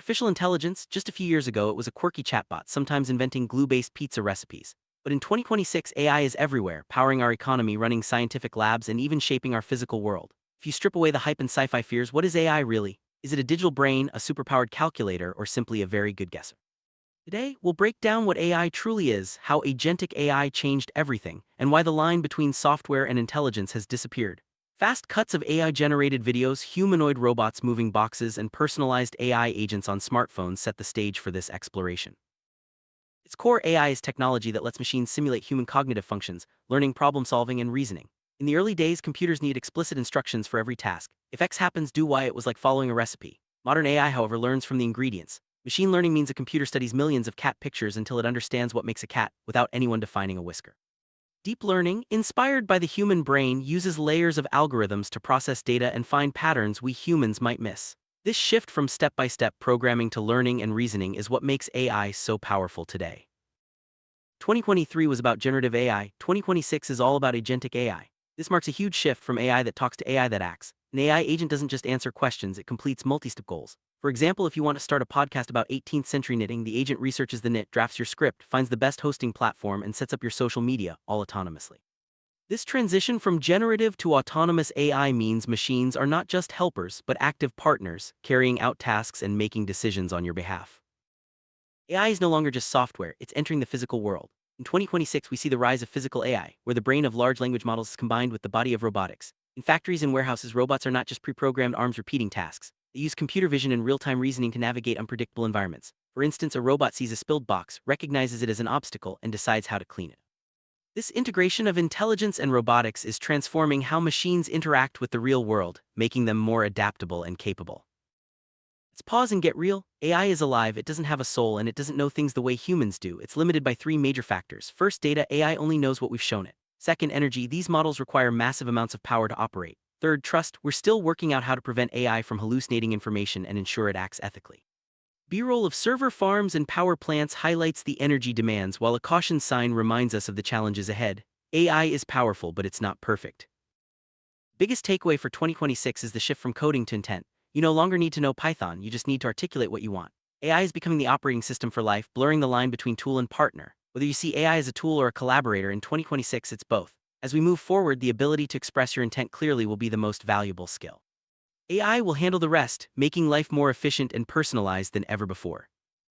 Artificial intelligence, just a few years ago, it was a quirky chatbot, sometimes inventing glue-based pizza recipes. But in 2026, AI is everywhere, powering our economy, running scientific labs, and even shaping our physical world. If you strip away the hype and sci-fi fears, what is AI really? Is it a digital brain, a superpowered calculator, or simply a very good guesser? Today, we'll break down what AI truly is, how agentic AI changed everything, and why the line between software and intelligence has disappeared. Fast cuts of AI-generated videos, humanoid robots moving boxes, and personalized AI agents on smartphones set the stage for this exploration. Its core AI is technology that lets machines simulate human cognitive functions, learning, problem-solving, and reasoning. In the early days, computers needed explicit instructions for every task. If X happens, do Y. It was like following a recipe. Modern AI, however, learns from the ingredients. Machine learning means a computer studies millions of cat pictures until it understands what makes a cat, without anyone defining a whisker. Deep learning, inspired by the human brain, uses layers of algorithms to process data and find patterns we humans might miss. This shift from step-by-step programming to learning and reasoning is what makes AI so powerful today. 2023 was about generative AI, 2026 is all about agentic AI. This marks a huge shift from AI that talks to AI that acts. An AI agent doesn't just answer questions, it completes multi-step goals. For example, if you want to start a podcast about 18th century knitting, the agent researches the knit, drafts your script, finds the best hosting platform, and sets up your social media, all autonomously. This transition from generative to autonomous AI means machines are not just helpers, but active partners, carrying out tasks and making decisions on your behalf. AI is no longer just software, it's entering the physical world. In 2026, we see the rise of physical AI, where the brain of large language models is combined with the body of robotics. In factories and warehouses, robots are not just pre-programmed arms repeating tasks. They use computer vision and real-time reasoning to navigate unpredictable environments. For instance, a robot sees a spilled box, recognizes it as an obstacle, and decides how to clean it. This integration of intelligence and robotics is transforming how machines interact with the real world, making them more adaptable and capable. Let's pause and get real. AI is alive, it doesn't have a soul, and it doesn't know things the way humans do. It's limited by three major factors. First, data. AI only knows what we've shown it. Second, energy. These models require massive amounts of power to operate. Third, trust. We're still working out how to prevent AI from hallucinating information and ensure it acts ethically. B-roll of server farms and power plants highlights the energy demands, while a caution sign reminds us of the challenges ahead. AI is powerful, but it's not perfect. Biggest takeaway for 2026 is the shift from coding to intent. You no longer need to know Python, you just need to articulate what you want. AI is becoming the operating system for life, blurring the line between tool and partner. Whether you see AI as a tool or a collaborator, in 2026 it's both. As we move forward, the ability to express your intent clearly will be the most valuable skill. AI will handle the rest, making life more efficient and personalized than ever before.